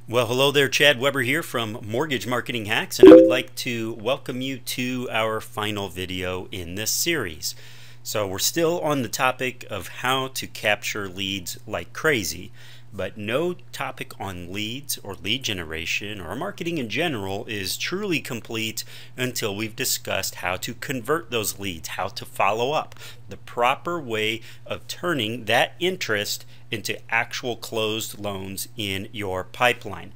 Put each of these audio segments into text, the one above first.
Well, hello there, Chad Weber here from Mortgage Marketing Hacks, and I would like to welcome you to our final video in this series. So we're still on the topic of how to capture leads like crazy, but no topic on leads or lead generation or marketing in general is truly complete until we've discussed how to convert those leads, how to follow up, the proper way of turning that interest into actual closed loans in your pipeline.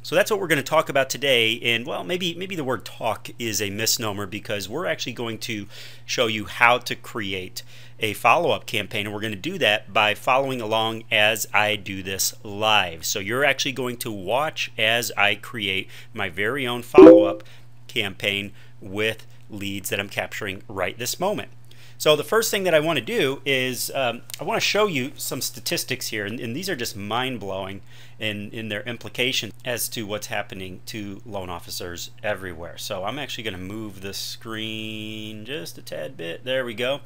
So that's what we're going to talk about today. And well, maybe the word talk is a misnomer, because we're actually going to show you how to create a follow-up campaign, and we're going to do that by following along as I do this live. So you're actually going to watch as I create my very own follow-up campaign with leads that I'm capturing right this moment. So the first thing that I want to do is I want to show you some statistics here, and these are just mind-blowing in their implication as to what's happening to loan officers everywhere. So I'm actually going to move the screen just a tad bit. There we go.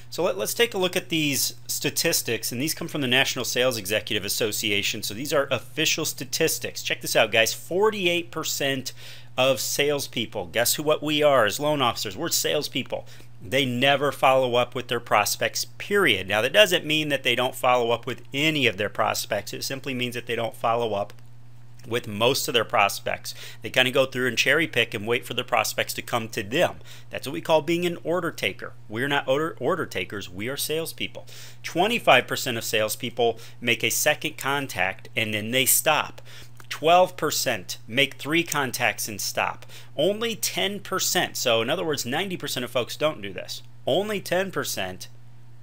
So let's take a look at these statistics, and these come from the National Sales Executive Association. So these are official statistics. Check this out, guys. 48% of salespeople, guess what we are as loan officers? We're salespeople. They never follow up with their prospects, period. Now, that doesn't mean that they don't follow up with any of their prospects. It simply means that they don't follow up with most of their prospects. They kind of go through and cherry pick and wait for their prospects to come to them. That's what we call being an order taker. We're not order takers, we are salespeople. 25% of salespeople make a second contact and then they stop. 12% make 3 contacts and stop. Only 10%, so in other words, 90% of folks don't do this. Only 10%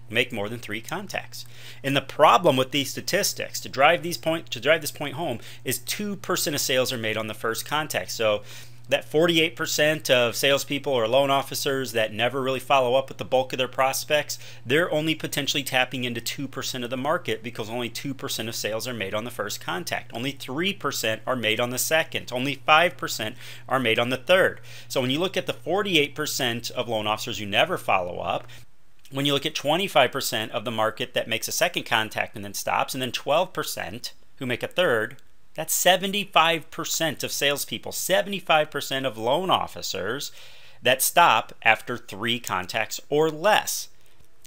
make more than 3 contacts. And the problem with these statistics, to drive this point home, is 2% of sales are made on the first contact. So that 48% of salespeople or loan officers that never really follow up with the bulk of their prospects, they're only potentially tapping into 2% of the market, because only 2% of sales are made on the first contact. Only 3% are made on the second. Only 5% are made on the third. So when you look at the 48% of loan officers who never follow up, when you look at 25% of the market that makes a second contact and then stops, and then 12% who make a third, that's 75% of salespeople, 75% of loan officers that stop after 3 contacts or less.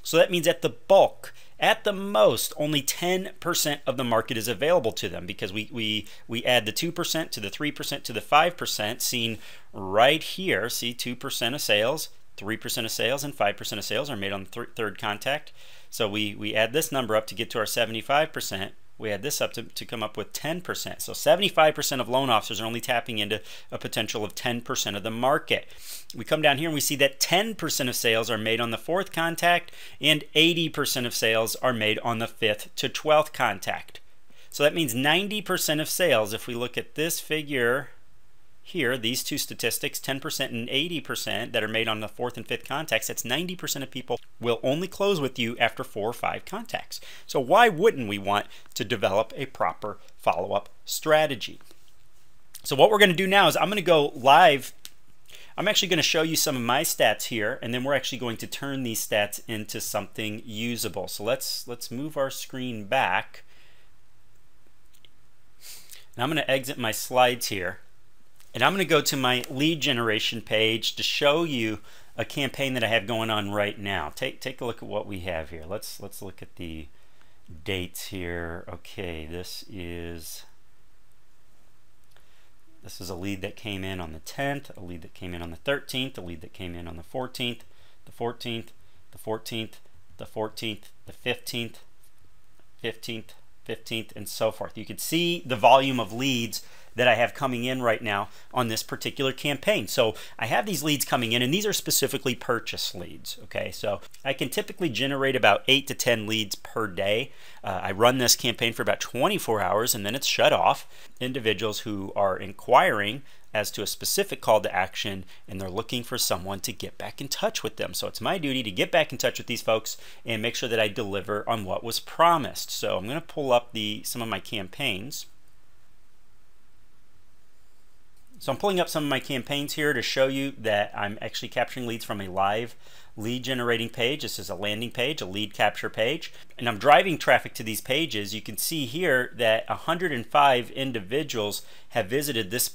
So that means at the bulk, at the most, only 10% of the market is available to them, because we add the 2% to the 3% to the 5%, seen right here. See, 2% of sales, 3% of sales, and 5% of sales are made on the third contact. So we add this number up to get to our 75%. We add this up to come up with 10%. So 75% of loan officers are only tapping into a potential of 10% of the market. We come down here and we see that 10% of sales are made on the 4th contact, and 80% of sales are made on the 5th to 12th contact. So that means 90% of sales, if we look at this figure here, these two statistics, 10% and 80% that are made on the 4th and 5th contacts, that's 90% of people will only close with you after 4 or 5 contacts. So why wouldn't we want to develop a proper follow-up strategy? So what we're going to do now is I'm going to go live. I'm actually going to show you some of my stats here, and then we're actually going to turn these stats into something usable. So let's move our screen back. And I'm going to exit my slides here. And I'm going to go to my lead generation page to show you a campaign that I have going on right now. Take a look at what we have here. Let's look at the dates here. Okay, this is a lead that came in on the 10th, a lead that came in on the 13th, a lead that came in on the 14th, the 14th, the 14th, the 14th, the 15th, 15th, and so forth. You can see the volume of leads that I have coming in right now on this particular campaign. So I have these leads coming in, and these are specifically purchase leads. Okay, so I can typically generate about 8 to 10 leads per day. I run this campaign for about 24 hours, and then it's shut off. Individuals who are inquiring as to a specific call to action, and they're looking for someone to get back in touch with them. So it's my duty to get back in touch with these folks and make sure that I deliver on what was promised. So I'm going to pull up some of my campaigns. So I'm pulling up some of my campaigns here to show you that I'm actually capturing leads from a live lead generating page. This is a landing page, a lead capture page, and I'm driving traffic to these pages. You can see here that 105 individuals have visited this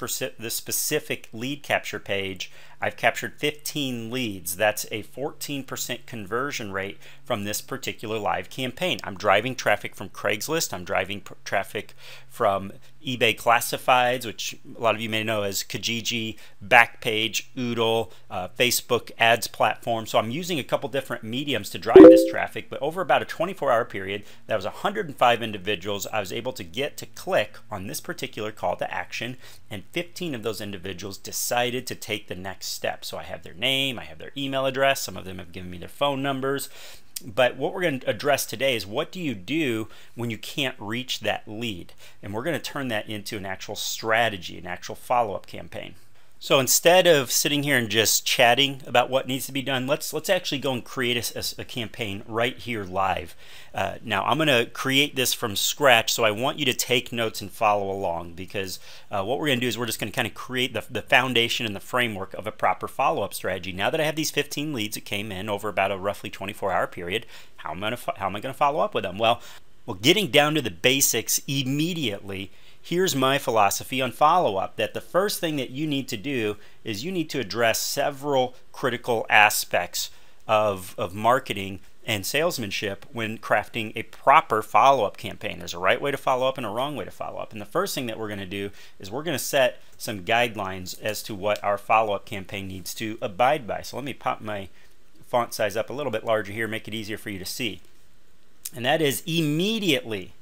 specific lead capture page. I've captured 15 leads. That's a 14% conversion rate from this particular live campaign. I'm driving traffic from Craigslist. I'm driving traffic from eBay Classifieds, which a lot of you may know as Kijiji, Backpage, Oodle, Facebook ads platform. So I'm using a couple different mediums to drive this traffic, but over about a 24-hour period, that was 105 individuals I was able to get to click on this particular call to action, and 15 of those individuals decided to take the next step. So I have their name, I have their email address, some of them have given me their phone numbers. But what we're going to address today is, what do you do when you can't reach that lead? And we're going to turn that into an actual strategy, an actual follow-up campaign. So instead of sitting here and just chatting about what needs to be done, let's actually go and create a campaign right here live. Now I'm going to create this from scratch, so I want you to take notes and follow along, because what we're going to do is we're just going to kind of create the foundation and the framework of a proper follow-up strategy. Now that I have these 15 leads that came in over about a roughly 24-hour period, how am I going to follow up with them? Well, getting down to the basics immediately, here's my philosophy on follow-up, that the first thing that you need to do is you need to address several critical aspects of marketing and salesmanship when crafting a proper follow-up campaign. There's a right way to follow up and a wrong way to follow up. And the first thing that we're going to do is we're going to set some guidelines as to what our follow-up campaign needs to abide by. So let me pop my font size up a little bit larger here, make it easier for you to see. And that is immediately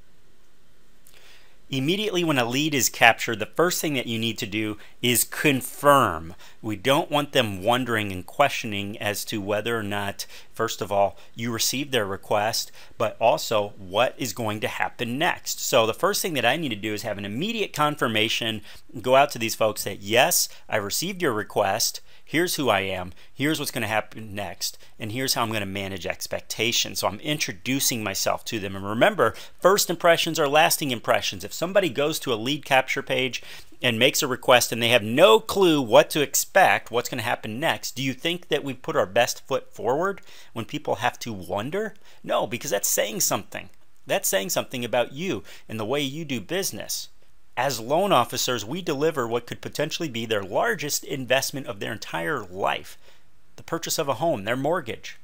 when a lead is captured, the first thing that you need to do is confirm. We don't want them wondering and questioning as to whether or not, first of all, you received their request, but also what is going to happen next. So the first thing that I need to do is have an immediate confirmation, go out to these folks that, yes, I received your request. Here's who I am, here's what's going to happen next, and here's how I'm going to manage expectations. So I'm introducing myself to them. And remember, first impressions are lasting impressions. If somebody goes to a lead capture page and makes a request and they have no clue what to expect, what's going to happen next, do you think that we put our best foot forward when people have to wonder? No, because that's saying something. That's saying something about you and the way you do business. As loan officers, we deliver what could potentially be their largest investment of their entire life, the purchase of a home, their mortgage,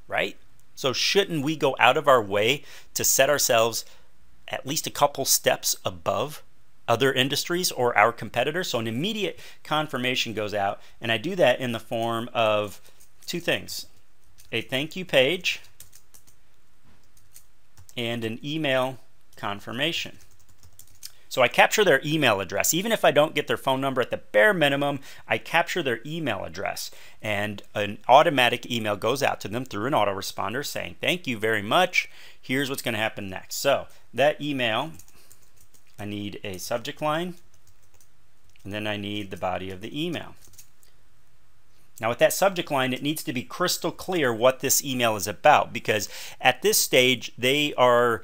right? So shouldn't we go out of our way to set ourselves at least a couple steps above other industries or our competitors? So an immediate confirmation goes out, and I do that in the form of two things: a thank you page and an email confirmation. So I capture their email address. Even if I don't get their phone number, at the bare minimum, I capture their email address. And an automatic email goes out to them through an autoresponder saying, thank you very much. Here's what's going to happen next. So that email, I need a subject line, and then I need the body of the email. Now with that subject line, it needs to be crystal clear what this email is about, because at this stage, they are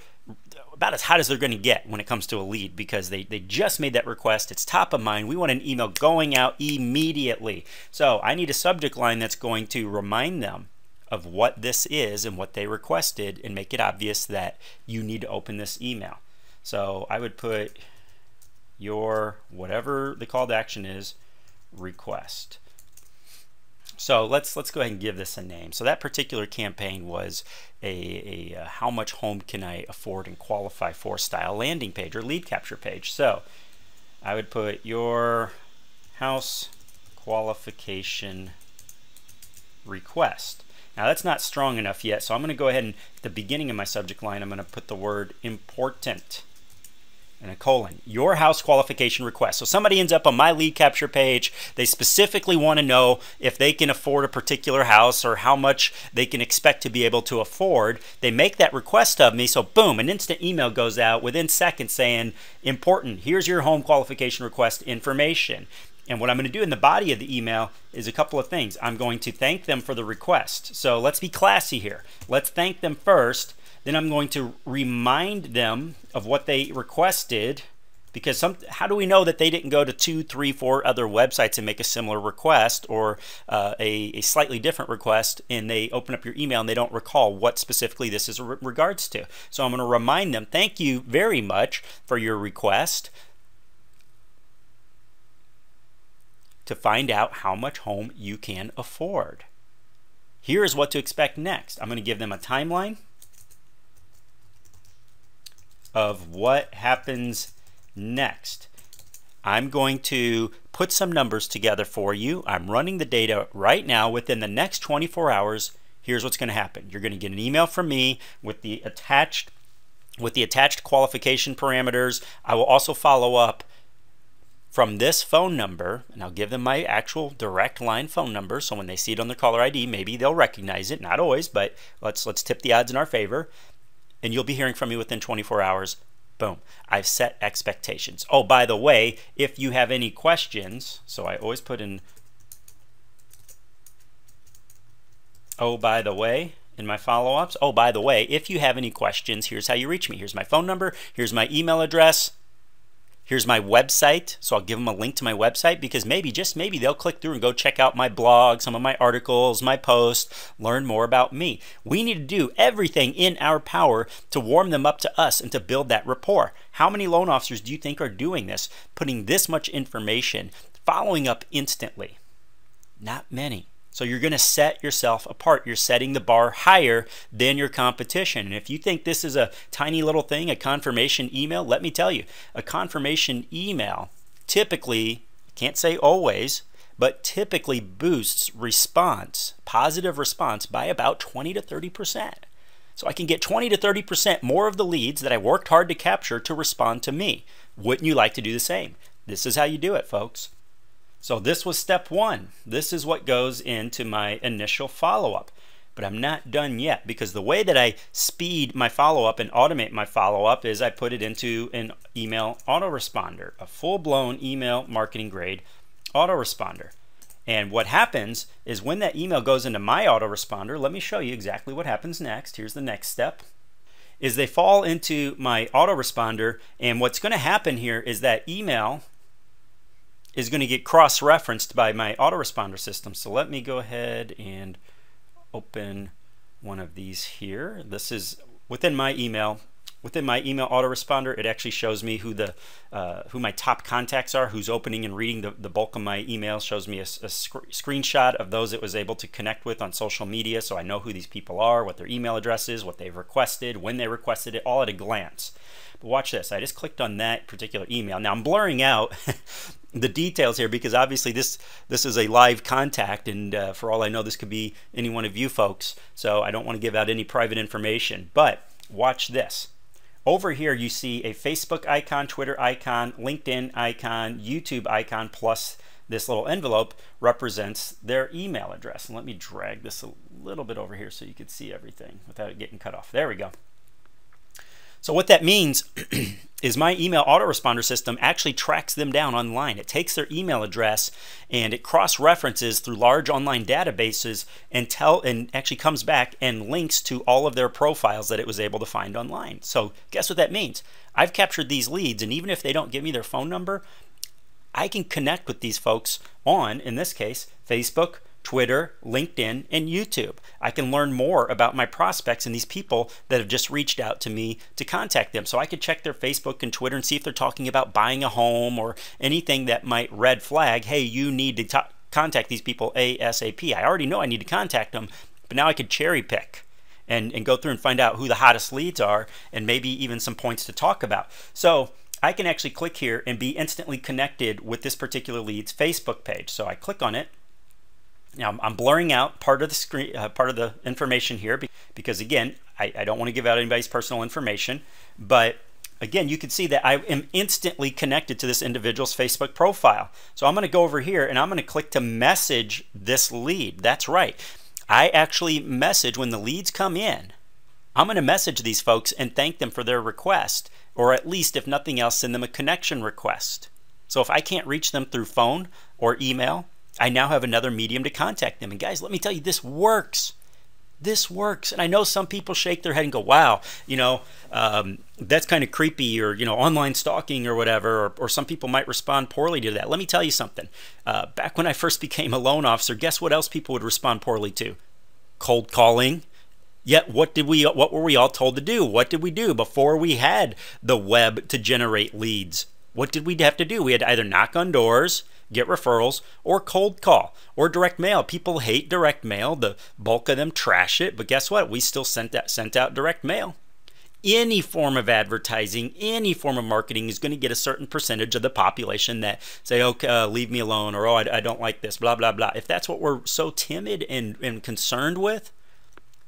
about as hot as they're going to get when it comes to a lead, because they just made that request. It's top of mind. We want an email going out immediately. So I need a subject line that's going to remind them of what this is and what they requested, and make it obvious that you need to open this email. So I would put your, whatever the call to action is, request. So let's go ahead and give this a name. So that particular campaign was a how much home can I afford and qualify for style landing page or lead capture page. So I would put your house qualification request. Now that's not strong enough yet, so I'm going to go ahead and at the beginning of my subject line, I'm going to put the word important and a colon, your house qualification request. So somebody ends up on my lead capture page. They specifically want to know if they can afford a particular house or how much they can expect to be able to afford. They make that request of me. So boom, an instant email goes out within seconds saying, important, here's your home qualification request information. And what I'm going to do in the body of the email is a couple of things. I'm going to thank them for the request. So let's be classy here. Let's thank them first. Then I'm going to remind them of what they requested, because how do we know that they didn't go to 2, 3, 4 other websites and make a similar request, or a slightly different request, and they open up your email and they don't recall what specifically this is regards to? So I'm going to remind them, thank you very much for your request to find out how much home you can afford. Here's what to expect next. I'm going to give them a timeline of what happens next. I'm going to put some numbers together for you. I'm running the data right now. Within the next 24 hours, here's what's going to happen. You're going to get an email from me with the attached qualification parameters. I will also follow up from this phone number, and I'll give them my actual direct line phone number, so when they see it on their caller ID, maybe they'll recognize it. Not always, but let's tip the odds in our favor. And you'll be hearing from me within 24 hours. Boom. I've set expectations. Oh, by the way, if you have any questions, so I always put in, oh, by the way, in my follow-ups, oh, by the way, if you have any questions, here's how you reach me. Here's my phone number. Here's my email address. Here's my website, so I'll give them a link to my website, because maybe, just maybe, they'll click through and go check out my blog, some of my articles, my posts, learn more about me. We need to do everything in our power to warm them up to us and to build that rapport. How many loan officers do you think are doing this, putting this much information, following up instantly? Not many. So you're going to set yourself apart. You're setting the bar higher than your competition. And if you think this is a tiny little thing, a confirmation email, let me tell you, a confirmation email typically, can't say always, but typically boosts response, positive response, by about 20 to 30%. So I can get 20 to 30% more of the leads that I worked hard to capture to respond to me. Wouldn't you like to do the same? This is how you do it, folks. So this was step one. This is what goes into my initial follow-up. But I'm not done yet, because the way that I speed my follow-up and automate my follow-up is I put it into an email autoresponder, a full-blown email marketing grade autoresponder. And what happens is when that email goes into my autoresponder, let me show you exactly what happens next. Here's the next step. Is they fall into my autoresponder, and what's going to happen here is that email is going to get cross-referenced by my autoresponder system. So let me go ahead and open one of these here. This is within my email. Within my email autoresponder, it actually shows me who my top contacts are, who's opening and reading the bulk of my emails. Shows me a screenshot of those it was able to connect with on social media, so I know who these people are, what their email address is, what they've requested, when they requested it, all at a glance. But watch this. I just clicked on that particular email. Now I'm blurring out the details here, because obviously this is a live contact, and for all I know, this could be any one of you folks, so I don't want to give out any private information. But watch this. Over here you see a Facebook icon, Twitter icon, LinkedIn icon, YouTube icon, plus this little envelope represents their email address. And let me drag this a little bit over here so you can see everything without it getting cut off. There we go. So what that means is my email autoresponder system actually tracks them down online. It takes their email address and it cross-references through large online databases and actually comes back and links to all of their profiles that it was able to find online. So guess what that means? I've captured these leads, and even if they don't give me their phone number, I can connect with these folks on, in this case, Facebook, Twitter, LinkedIn, and YouTube. I can learn more about my prospects and these people that have just reached out to me to contact them. So I could check their Facebook and Twitter and see if they're talking about buying a home or anything that might red flag, hey, you need to contact these people ASAP. I already know I need to contact them, but now I could cherry pick and go through and find out who the hottest leads are, and maybe even some points to talk about. So I can actually click here and be instantly connected with this particular lead's Facebook page. So I click on it. Now I'm blurring out part of the screen, part of the information here, because again, I don't want to give out anybody's personal information. But again, you can see that I am instantly connected to this individual's Facebook profile. So I'm going to go over here and I'm going to click to message this lead. That's right. I actually message when the leads come in. I'm going to message these folks and thank them for their request, or at least, if nothing else, send them a connection request. So if I can't reach them through phone or email, I now have another medium to contact them. And guys, let me tell you, this works. This works. And I know some people shake their head and go, wow, that's kind of creepy, or, online stalking or whatever, or some people might respond poorly to that. Let me tell you something. Back when I first became a loan officer, guess what else people would respond poorly to? Cold calling. Yet what were we all told to do? What did we do before we had the web to generate leads? What did we have to do? We had to either knock on doors, get referrals, or cold call, or direct mail. People hate direct mail. The bulk of them trash it, but guess what? We still sent out direct mail. Any form of advertising, any form of marketing is going to get a certain percentage of the population that say, okay, leave me alone, or, oh, I don't like this, blah, blah, blah. If that's what we're so timid and concerned with,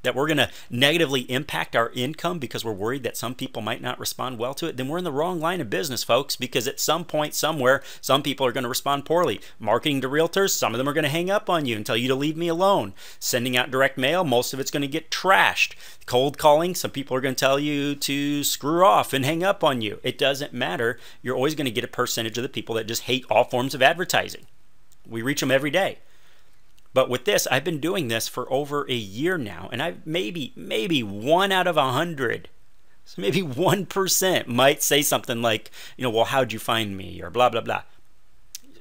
that we're going to negatively impact our income because we're worried that some people might not respond well to it, then we're in the wrong line of business, folks, because at some point, somewhere, some people are going to respond poorly. Marketing to realtors, some of them are going to hang up on you and tell you to leave me alone. Sending out direct mail, most of it's going to get trashed. Cold calling, some people are going to tell you to screw off and hang up on you. It doesn't matter. You're always going to get a percentage of the people that just hate all forms of advertising. We reach them every day. But with this, I've been doing this for over a year now, and I've maybe 1 out of 100, so maybe 1% might say something like, well, how'd you find me, or blah, blah, blah.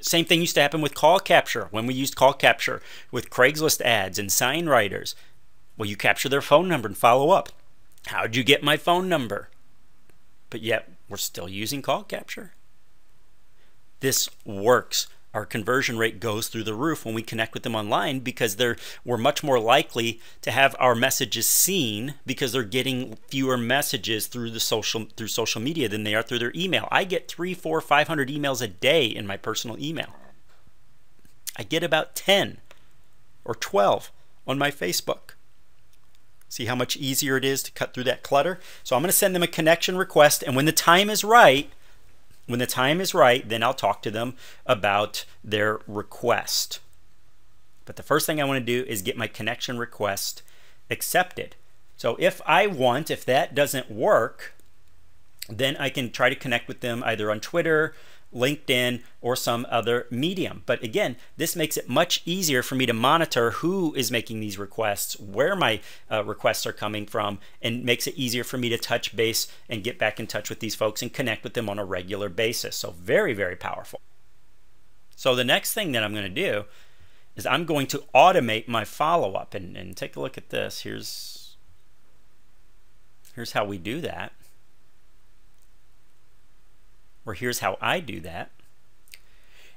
Same thing used to happen with call capture. When we used call capture with Craigslist ads and sign writers, well, you capture their phone number and follow up. How'd you get my phone number? But yet, we're still using call capture. This works. Our conversion rate goes through the roof when we connect with them online, because we're much more likely to have our messages seen, because they're getting fewer messages through social media than they are through their email. I get 300, 400, 500 emails a day in my personal email. I get about 10 or 12 on my Facebook. See how much easier it is to cut through that clutter? So I'm going to send them a connection request, and when the time is right, then I'll talk to them about their request. But the first thing I want to do is get my connection request accepted. So if that doesn't work, then I can try to connect with them either on Twitter, LinkedIn, or some other medium. But again, this makes it much easier for me to monitor who is making these requests, where my requests are coming from, and makes it easier for me to touch base and get back in touch with these folks and connect with them on a regular basis. So very, very powerful. So the next thing that I'm going to do is I'm going to automate my follow-up, and take a look at this. Here's how we do that. Or here's how I do that,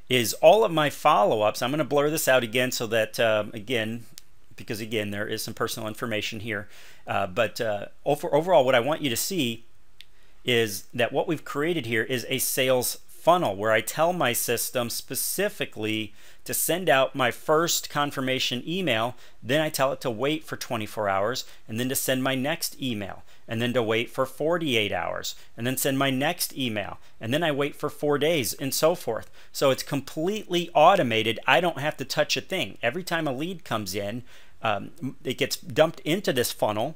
is all of my follow-ups. I'm going to blur this out again so that, because there is some personal information here. But overall, what I want you to see is that what we've created here is a sales funnel where I tell my system specifically to send out my first confirmation email, then I tell it to wait for 24 hours, and then to send my next email, and then to wait for 48 hours, and then send my next email, and then I wait for 4 days, and so forth. So it's completely automated. I don't have to touch a thing. Every time a lead comes in, it gets dumped into this funnel,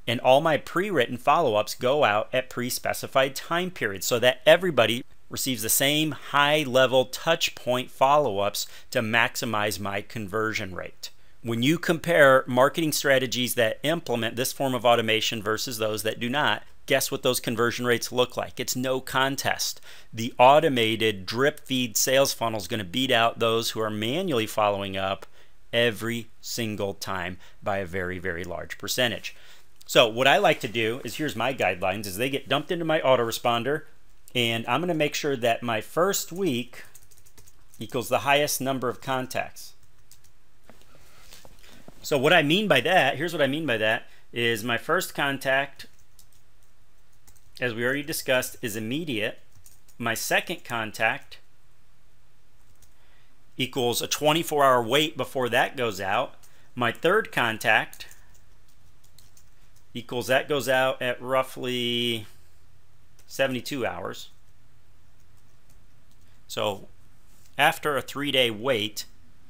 and all my pre-written follow-ups go out at pre-specified time periods so that everybody receives the same high-level touch point follow-ups to maximize my conversion rate. When you compare marketing strategies that implement this form of automation versus those that do not, guess what those conversion rates look like? It's no contest. The automated drip feed sales funnel is going to beat out those who are manually following up every single time by a very, very large percentage. So what I like to do is, here's my guidelines, is they get dumped into my autoresponder, and I'm going to make sure that my first week equals the highest number of contacts. So what I mean by that, here's what I mean by that, is my first contact, as we already discussed, is immediate. My second contact equals a 24-hour wait before that goes out. My third contact equals that goes out at roughly 72 hours. So after a 3-day wait,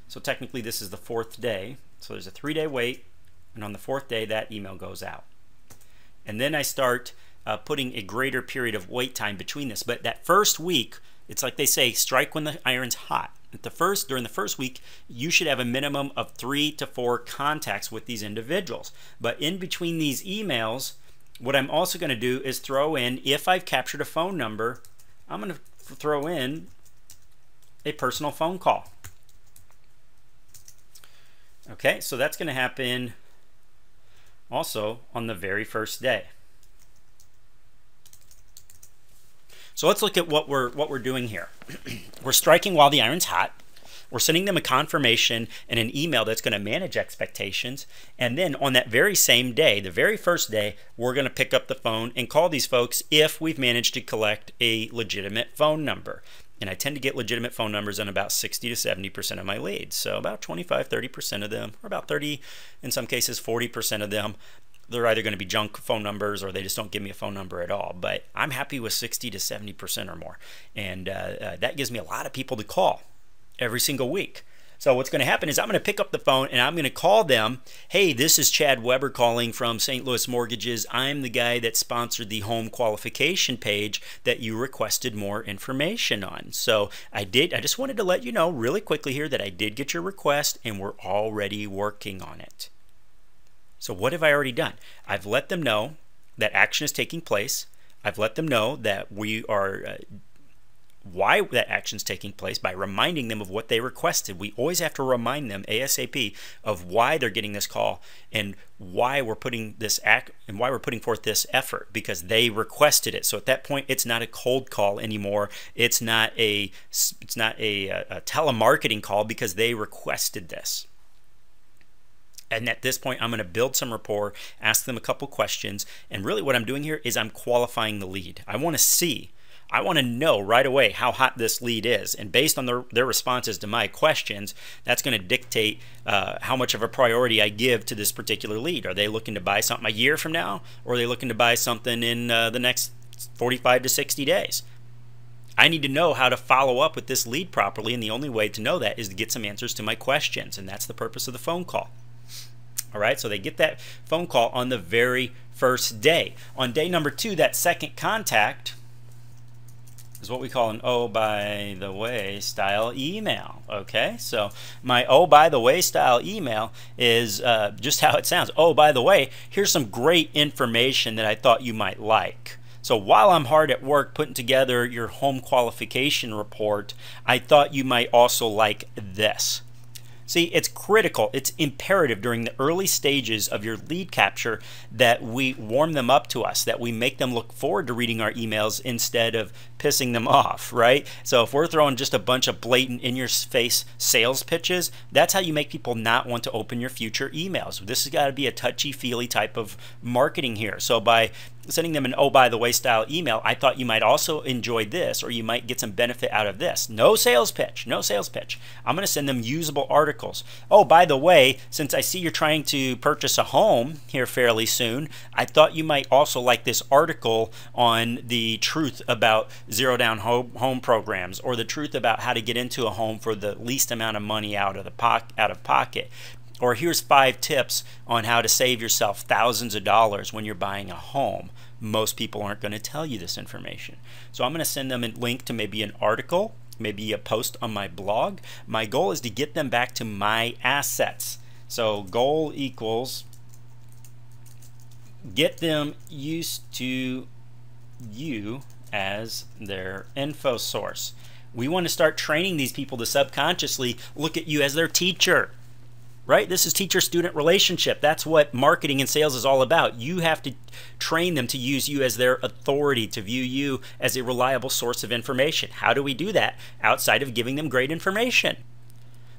so technically this is the 4th day, so there's a 3-day wait, and on the 4th day that email goes out. And then I start putting a greater period of wait time between this. But that first week, it's like they say, strike when the iron's hot. During the first week, you should have a minimum of 3 to 4 contacts with these individuals. But in between these emails, what I'm also going to do is throw in, if I've captured a phone number, I'm going to throw in a personal phone call. Okay, so that's going to happen also on the very first day. So let's look at what we're doing here. We're striking while the iron's hot. We're sending them a confirmation and an email that's going to manage expectations. And then on that very same day, the very first day, we're going to pick up the phone and call these folks if we've managed to collect a legitimate phone number. And I tend to get legitimate phone numbers on about 60 to 70% of my leads. So about 25, 30% of them, or about 30, in some cases 40% of them, they're either going to be junk phone numbers or they just don't give me a phone number at all. But I'm happy with 60 to 70% or more. And that gives me a lot of people to call every single week. So what's going to happen is I'm going to pick up the phone and I'm going to call them. Hey, this is Chad Weber calling from St. Louis Mortgages. I'm the guy that sponsored the home qualification page that you requested more information on. So I just wanted to let you know really quickly here that I did get your request and we're already working on it. So what have I already done? I've let them know that action is taking place. I've let them know that we are why that action is taking place by reminding them of what they requested. We always have to remind them ASAP of why they're getting this call and why we're putting forth this effort, because they requested it. So at that point, it's not a cold call anymore. It's not a telemarketing call because they requested this. And at this point, I'm going to build some rapport, ask them a couple questions, and really what I'm doing here is I'm qualifying the lead. I want to know right away how hot this lead is, and based on their responses to my questions, that's going to dictate how much of a priority I give to this particular lead. Are they looking to buy something a year from now, or are they looking to buy something in the next 45 to 60 days? I need to know how to follow up with this lead properly, and the only way to know that is to get some answers to my questions, and that's the purpose of the phone call. All right, so they get that phone call on the very first day. On day number 2, that second contact is what we call an oh by the way style email. Okay, so my oh by the way style email is just how it sounds. Oh, by the way, here's some great information that I thought you might like. So while I'm hard at work putting together your home qualification report, I thought you might also like this. See, it's critical, it's imperative during the early stages of your lead capture that we warm them up to us, that we make them look forward to reading our emails instead of pissing them off, right? So if we're throwing just a bunch of blatant in-your-face sales pitches, that's how you make people not want to open your future emails. This has got to be a touchy-feely type of marketing here. So by sending them an oh by the way style email, I thought you might also enjoy this, or you might get some benefit out of this. No sales pitch, no sales pitch. I'm going to send them usable articles. Oh, by the way, since I see you're trying to purchase a home here fairly soon, I thought you might also like this article on the truth about zero down home programs, or the truth about how to get into a home for the least amount of money out of pocket. Or here's 5 tips on how to save yourself thousands of dollars when you're buying a home. Most people aren't going to tell you this information. So I'm going to send them a link to maybe an article, maybe a post on my blog. My goal is to get them back to my assets. So goal equals get them used to you as their info source. We want to start training these people to subconsciously look at you as their teacher. Right? This is teacher-student relationship. That's what marketing and sales is all about. You have to train them to use you as their authority, to view you as a reliable source of information. How do we do that? Outside of giving them great information.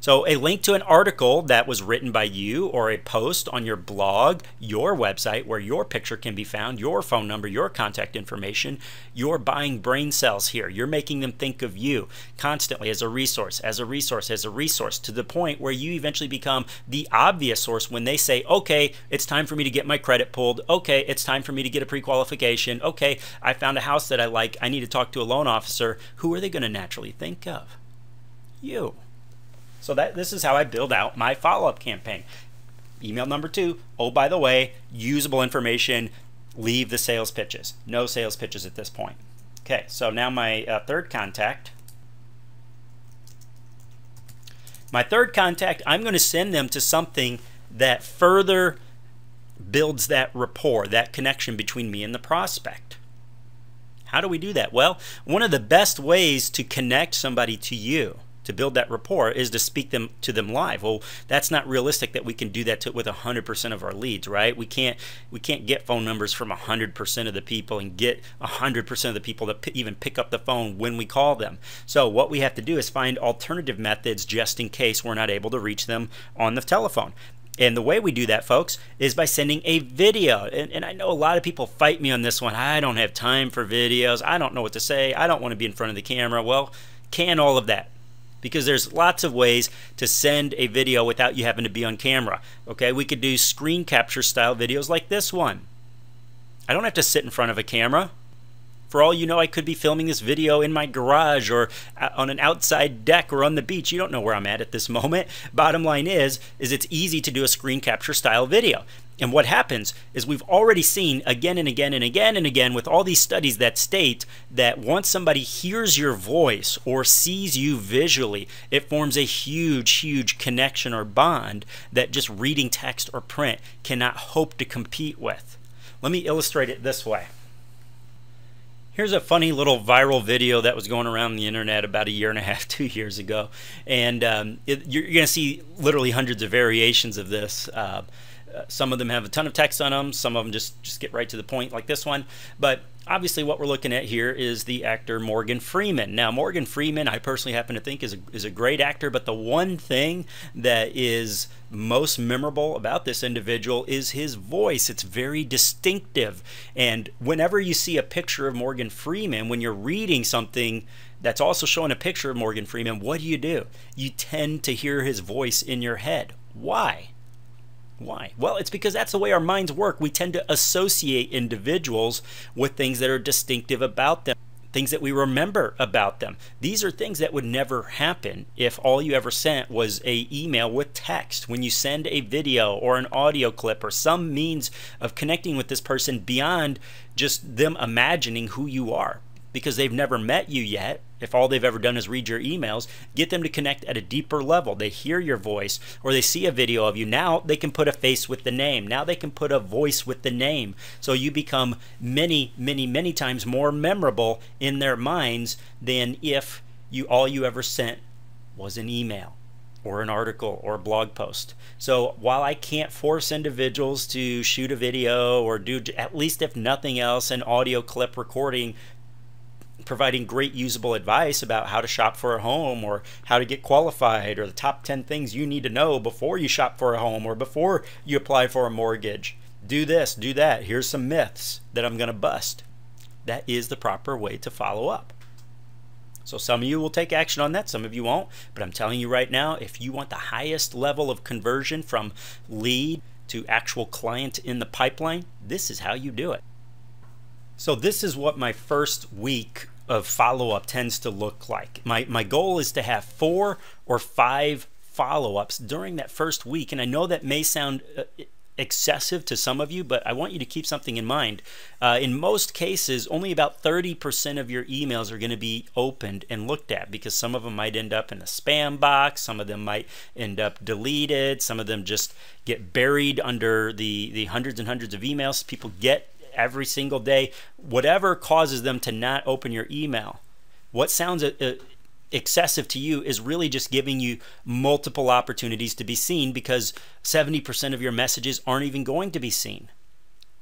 So a link to an article that was written by you, or a post on your blog, your website, where your picture can be found, your phone number, your contact information. You're buying brain cells here. You're making them think of you constantly as a resource, as a resource, as a resource, to the point where you eventually become the obvious source when they say, okay, it's time for me to get my credit pulled. Okay, it's time for me to get a pre-qualification. Okay, I found a house that I like. I need to talk to a loan officer. Who are they going to naturally think of? You. So this is how I build out my follow-up campaign. Email number 2, oh, by the way, usable information, leave the sales pitches. No sales pitches at this point. Okay, so now my third contact. My third contact, I'm going to send them to something that further builds that rapport, that connection between me and the prospect. How do we do that? Well, one of the best ways to connect somebody to you, to build that rapport, is to speak to them live. Well, that's not realistic that we can do that with 100% of our leads, right? We can't get phone numbers from 100% of the people and get 100% of the people that even pick up the phone when we call them. So what we have to do is find alternative methods just in case we're not able to reach them on the telephone. And the way we do that, folks, is by sending a video. And I know a lot of people fight me on this one. I don't have time for videos. I don't know what to say. I don't want to be in front of the camera. Well, can all of that. Because there's lots of ways to send a video without you having to be on camera. Okay, we could do screen capture style videos like this one. I don't have to sit in front of a camera. For all you know, I could be filming this video in my garage or on an outside deck or on the beach. You don't know where I'm at this moment. Bottom line is it's easy to do a screen capture style video. And what happens is we've already seen again and again and again and again with all these studies that state that once somebody hears your voice or sees you visually, it forms a huge, huge connection or bond that just reading text or print cannot hope to compete with. Let me illustrate it this way. Here's a funny little viral video that was going around the internet about 1.5 years, 2 years ago. And you're going to see literally hundreds of variations of this. Some of them have a ton of text on them. Some of them just get right to the point like this one. But obviously what we're looking at here is the actor Morgan Freeman. Now, Morgan Freeman, I personally happen to think is a great actor, but the one thing that is most memorable about this individual is his voice. It's very distinctive. And whenever you see a picture of Morgan Freeman, when you're reading something that's also showing a picture of Morgan Freeman, what do? You tend to hear his voice in your head. Why? Why? Well, it's because that's the way our minds work. We tend to associate individuals with things that are distinctive about them, things that we remember about them. These are things that would never happen if all you ever sent was an email with text. When you send a video or an audio clip or some means of connecting with this person beyond just them imagining who you are, because they've never met you yet. If all they've ever done is read your emails, get them to connect at a deeper level. They hear your voice or they see a video of you. Now they can put a face with the name. Now they can put a voice with the name. So you become many, many, many times more memorable in their minds than if all you ever sent was an email or an article or a blog post. So while I can't force individuals to shoot a video or do, at least if nothing else, an audio clip recording providing great usable advice about how to shop for a home or how to get qualified or the top 10 things you need to know before you shop for a home or before you apply for a mortgage. Do this, do that. Here's some myths that I'm going to bust. That is the proper way to follow up. So some of you will take action on that, some of you won't, but I'm telling you right now, if you want the highest level of conversion from lead to actual client in the pipeline, this is how you do it. So this is what my first week of follow-up tends to look like. My goal is to have 4 or 5 follow-ups during that first week. And I know that may sound excessive to some of you, but I want you to keep something in mind. In most cases, only about 30% of your emails are going to be opened and looked at, because some of them might end up in a spam box, some of them might end up deleted, some of them just get buried under the hundreds and hundreds of emails people get every single day. Whatever causes them to not open your email, what sounds excessive to you is really just giving you multiple opportunities to be seen, because 70% of your messages aren't even going to be seen.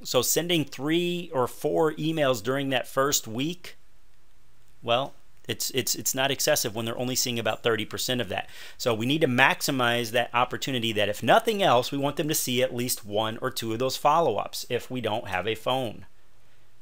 So sending 3 or 4 emails during that first week, well, it's not excessive when they're only seeing about 30% of that. So we need to maximize that opportunity, that if nothing else, we want them to see at least 1 or 2 of those follow-ups if we don't have a phone.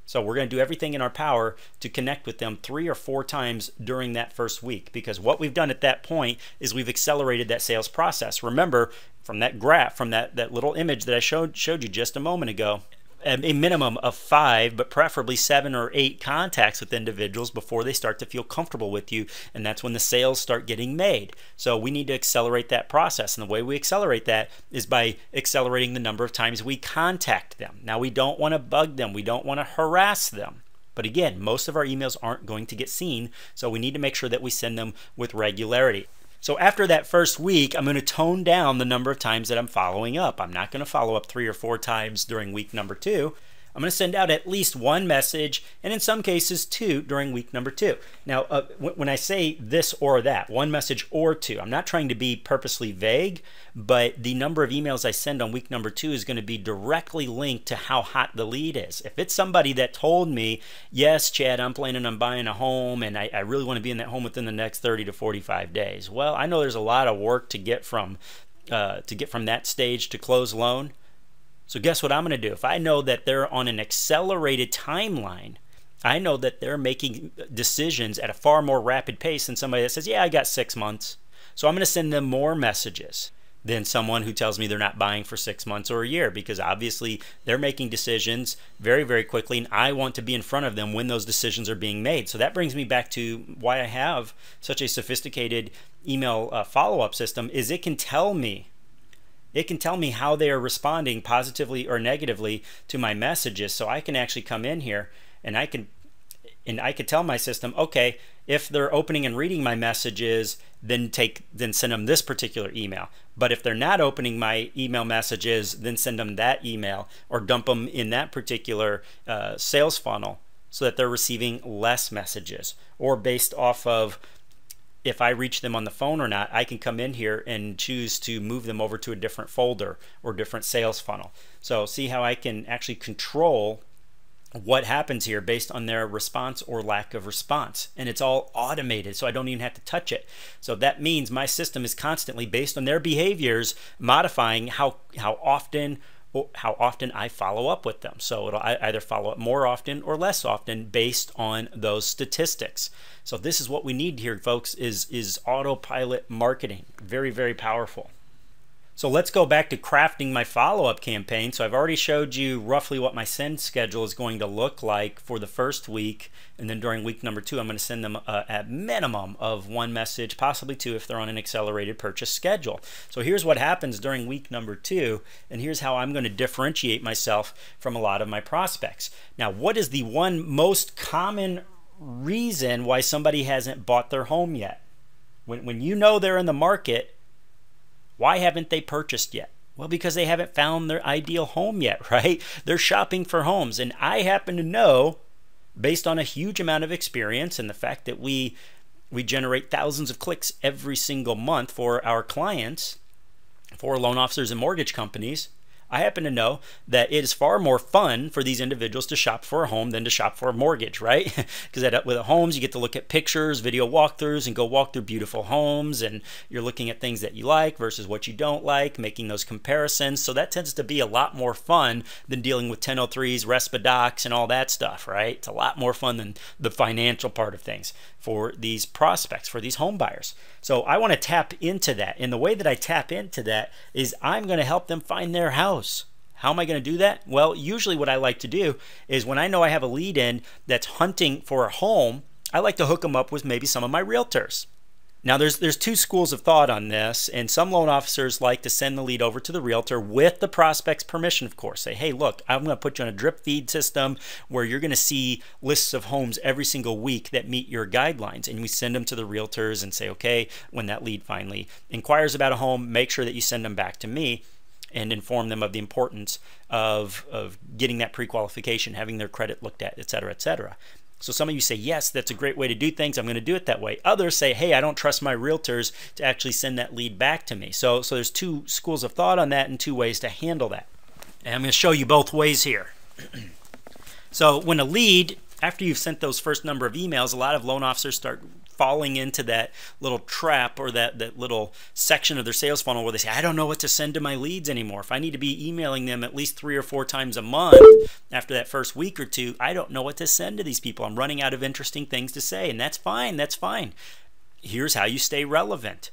So we're going to do everything in our power to connect with them 3 or 4 times during that first week, because what we've done at that point is we've accelerated that sales process. Remember, from that graph, from that little image that I showed you just a moment ago, a minimum of 5, but preferably 7 or 8 contacts with individuals before they start to feel comfortable with you, and that's when the sales start getting made. So we need to accelerate that process, and the way we accelerate that is by accelerating the number of times we contact them. Now, we don't want to bug them, we don't want to harass them, but again, most of our emails aren't going to get seen, so we need to make sure that we send them with regularity. So after that first week, I'm going to tone down the number of times that I'm following up. I'm not going to follow up 3 or 4 times during week number 2. I'm going to send out at least 1 message, and in some cases 2 during week number 2. Now, when I say this or that, 1 message or 2, I'm not trying to be purposely vague, but the number of emails I send on week number 2 is going to be directly linked to how hot the lead is. If it's somebody that told me, yes, Chad, I'm planning on buying a home, and I really want to be in that home within the next 30 to 45 days. Well, I know there's a lot of work to get from that stage to close loan. So guess what I'm going to do? If I know that they're on an accelerated timeline, I know that they're making decisions at a far more rapid pace than somebody that says, yeah, I got 6 months. So I'm going to send them more messages than someone who tells me they're not buying for 6 months or a year, because obviously they're making decisions very, very quickly, and I want to be in front of them when those decisions are being made. So that brings me back to why I have such a sophisticated email follow-up system, is it can tell me how they are responding positively or negatively to my messages. So I can actually come in here and I could tell my system, okay, if they're opening and reading my messages, then send them this particular email. But if they're not opening my email messages, then send them that email, or dump them in that particular sales funnel so that they're receiving less messages. Or based off of if I reach them on the phone or not, I can come in here and choose to move them over to a different folder or different sales funnel. So see how I can actually control what happens here based on their response or lack of response. And it's all automated, so I don't even have to touch it. So that means my system is constantly, based on their behaviors, modifying how often I follow up with them. So it'll either follow up more often or less often based on those statistics. So this is what we need here, folks, is autopilot marketing. Very, very powerful. So let's go back to crafting my follow-up campaign. So I've already showed you roughly what my send schedule is going to look like for the first week. And then during week number 2, I'm going to send them a minimum of 1 message, possibly 2 if they're on an accelerated purchase schedule. So here's what happens during week number 2, and here's how I'm going to differentiate myself from a lot of my prospects. Now, what is the one most common reason why somebody hasn't bought their home yet? When you know they're in the market, why haven't they purchased yet? Well, because they haven't found their ideal home yet, right? They're shopping for homes. And I happen to know, based on a huge amount of experience and the fact that we generate thousands of clicks every single month for our clients, for loan officers and mortgage companies, I happen to know that it is far more fun for these individuals to shop for a home than to shop for a mortgage, right? Because with homes, you get to look at pictures, video walkthroughs, and go walk through beautiful homes, and you're looking at things that you like versus what you don't like, making those comparisons. So that tends to be a lot more fun than dealing with 1003s, RESPA docs, and all that stuff, right? It's a lot more fun than the financial part of things for these prospects, for these home buyers. So I want to tap into that. And the way that I tap into that is I'm going to help them find their house. How am I going to do that? Well, usually what I like to do is when I know I have a lead in that's hunting for a home, I like to hook them up with maybe some of my realtors. Now, there's 2 schools of thought on this, and some loan officers like to send the lead over to the realtor with the prospect's permission, of course. Say, hey, look, I'm going to put you on a drip feed system where you're going to see lists of homes every single week that meet your guidelines. And we send them to the realtors and say, okay, when that lead finally inquires about a home, make sure that you send them back to me and inform them of the importance of getting that pre-qualification, having their credit looked at, et cetera, et cetera. So some of you say, yes, that's a great way to do things. I'm going to do it that way. Others say, hey, I don't trust my realtors to actually send that lead back to me. So there's 2 schools of thought on that and 2 ways to handle that. And I'm going to show you both ways here. So when a lead, after you've sent those first number of emails, a lot of loan officers start falling into that little trap or that little section of their sales funnel where they say, I don't know what to send to my leads anymore. If I need to be emailing them at least 3 or 4 times a month after that first week or 2, I don't know what to send to these people. I'm running out of interesting things to say, and that's fine. That's fine. Here's how you stay relevant.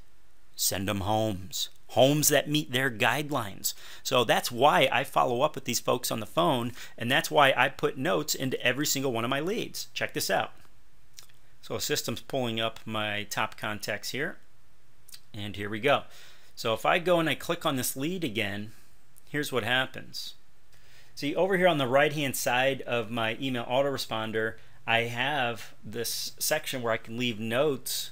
Send them homes. Homes that meet their guidelines. So that's why I follow up with these folks on the phone, and that's why I put notes into every single one of my leads. Check this out. So the system's pulling up my top contacts here, and here we go. So if I go and I click on this lead again, here's what happens. See, over here on the right hand side of my email autoresponder, I have this section where I can leave notes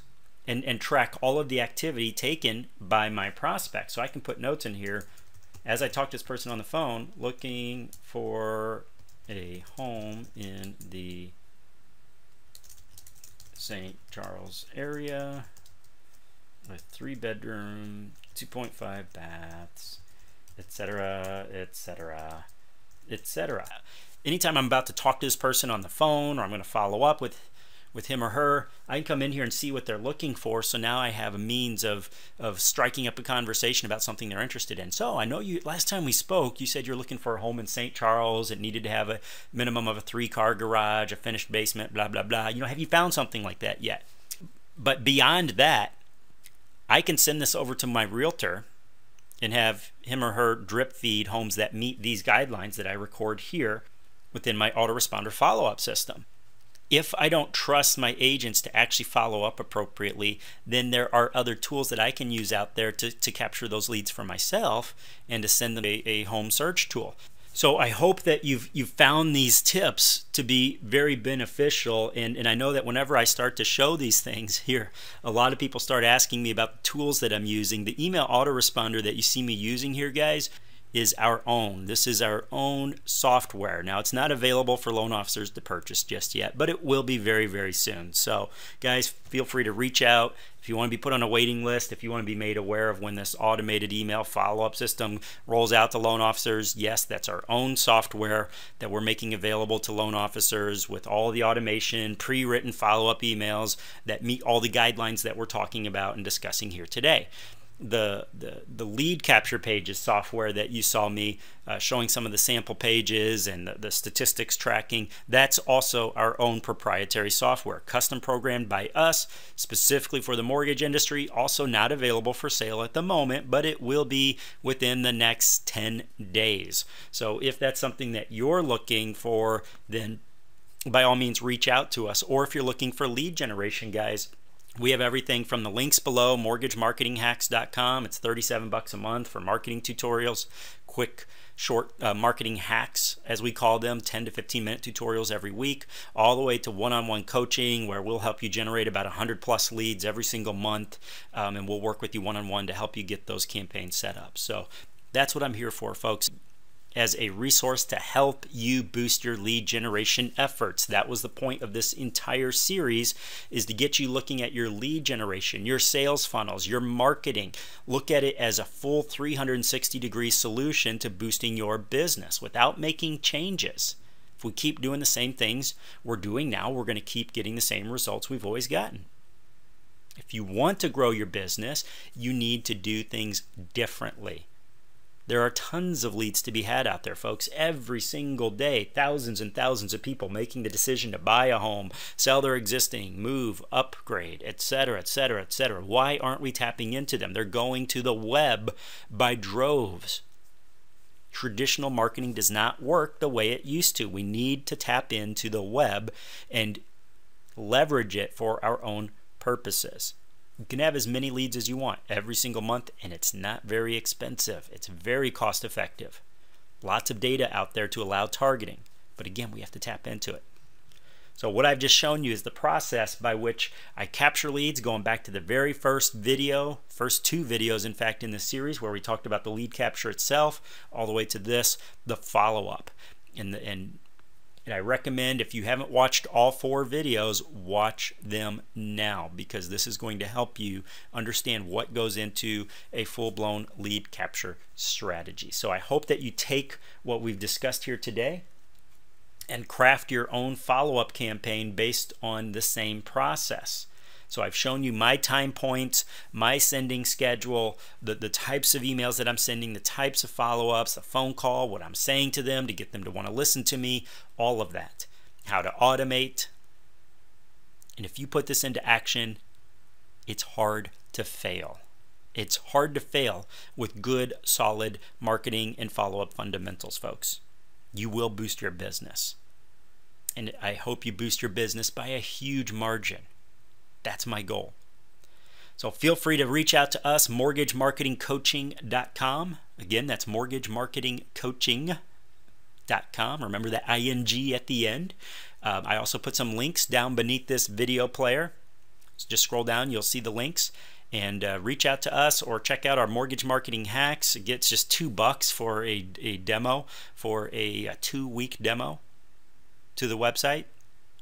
and track all of the activity taken by my prospect. So I can put notes in here as I talk to this person on the phone, looking for a home in the St. Charles area with 3-bedroom, 2.5 baths, etc., etc., etc. Anytime I'm about to talk to this person on the phone, or I'm going to follow up with him or her, I can come in here and see what they're looking for. So now I have a means of striking up a conversation about something they're interested in. So I know you, last time we spoke, you said you're looking for a home in St. Charles. It needed to have a minimum of a 3-car garage, a finished basement, blah, blah, blah. You know, have you found something like that yet? But beyond that, I can send this over to my realtor and have him or her drip feed homes that meet these guidelines that I record here within my autoresponder follow-up system. If I don't trust my agents to actually follow up appropriately, then there are other tools that I can use out there to capture those leads for myself and to send them a home search tool. So I hope that you've found these tips to be very beneficial, and I know that whenever I start to show these things here, a lot of people start asking me about the tools that I'm using. The email autoresponder that you see me using here, guys, is our own. This is our own software. Now, it's not available for loan officers to purchase just yet, but it will be very, very soon. So guys, feel free to reach out if you want to be put on a waiting list, if you want to be made aware of when this automated email follow-up system rolls out to loan officers. Yes, that's our own software that we're making available to loan officers with all the automation, pre-written follow-up emails that meet all the guidelines that we're talking about and discussing here today. The lead capture pages software that you saw me showing some of the sample pages and the statistics tracking, that's also our own proprietary software, custom programmed by us specifically for the mortgage industry. Also not available for sale at the moment, but it will be within the next 10 days. So if that's something that you're looking for, then by all means reach out to us. Or if you're looking for lead generation, guys, we have everything from the links below, mortgagemarketinghacks.com. It's $37 a month for marketing tutorials, quick, short marketing hacks, as we call them, 10 to 15-minute tutorials every week, all the way to one-on-one coaching where we'll help you generate about 100+ leads every single month, and we'll work with you one-on-one to help you get those campaigns set up. So that's what I'm here for, folks, as a resource to help you boost your lead generation efforts. That was the point of this entire series, is to get you looking at your lead generation, your sales funnels, your marketing. Look at it as a full 360-degree solution to boosting your business without making changes. If we keep doing the same things we're doing now, we're going to keep getting the same results we've always gotten. If you want to grow your business, you need to do things differently. There are tons of leads to be had out there, folks. Every single day, thousands and thousands of people making the decision to buy a home, sell their existing, move, upgrade, etc., etc., etc. Why aren't we tapping into them? They're going to the web by droves. Traditional marketing does not work the way it used to. We need to tap into the web and leverage it for our own purposes. You can have as many leads as you want every single month, and it's not very expensive. It's very cost effective. Lots of data out there to allow targeting, but again, we have to tap into it. So what I've just shown you is the process by which I capture leads, going back to the very first video, first 2 videos, in fact, in this series where we talked about the lead capture itself, all the way to this, the follow-up. And I recommend, if you haven't watched all 4 videos, watch them now, because this is going to help you understand what goes into a full-blown lead capture strategy. So I hope that you take what we've discussed here today and craft your own follow-up campaign based on the same process. So I've shown you my time points, my sending schedule, the types of emails that I'm sending, the types of follow-ups, the phone call, what I'm saying to them to get them to want to listen to me, all of that. How to automate. And if you put this into action, it's hard to fail. It's hard to fail with good, solid marketing and follow-up fundamentals, folks. You will boost your business. And I hope you boost your business by a huge margin. That's my goal. So feel free to reach out to us, mortgagemarketingcoaching.com. Again, that's mortgagemarketingcoaching.com. Remember that ING at the end. I also put some links down beneath this video player So just scroll down, you'll see the links, and reach out to us or check out our mortgage marketing hacks. It gets just $2 for a demo, for a 2-week demo to the website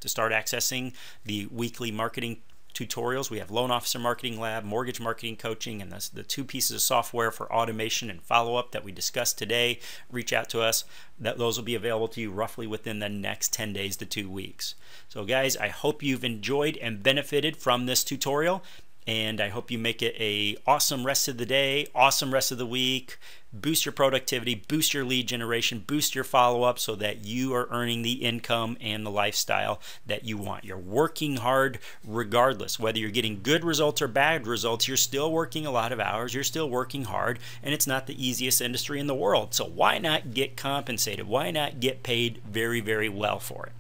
to start accessing the weekly marketing tutorials. We have Loan Officer Marketing Lab, Mortgage Marketing Coaching, and the 2 pieces of software for automation and follow-up that we discussed today. Reach out to us. Those will be available to you roughly within the next 10 days to 2 weeks. So guys, I hope you've enjoyed and benefited from this tutorial, and I hope you make it a awesome rest of the day, awesome rest of the week. Boost your productivity, boost your lead generation, boost your follow-up so that you are earning the income and the lifestyle that you want. You're working hard regardless. Whether you're getting good results or bad results, you're still working a lot of hours, you're still working hard, and it's not the easiest industry in the world. So why not get compensated? Why not get paid very, very well for it?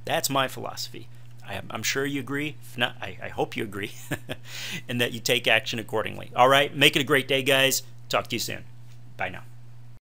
That's my philosophy. I'm sure you agree. If not, I hope you agree, and that you take action accordingly. All right, make it a great day, guys. Talk to you soon. Bye now.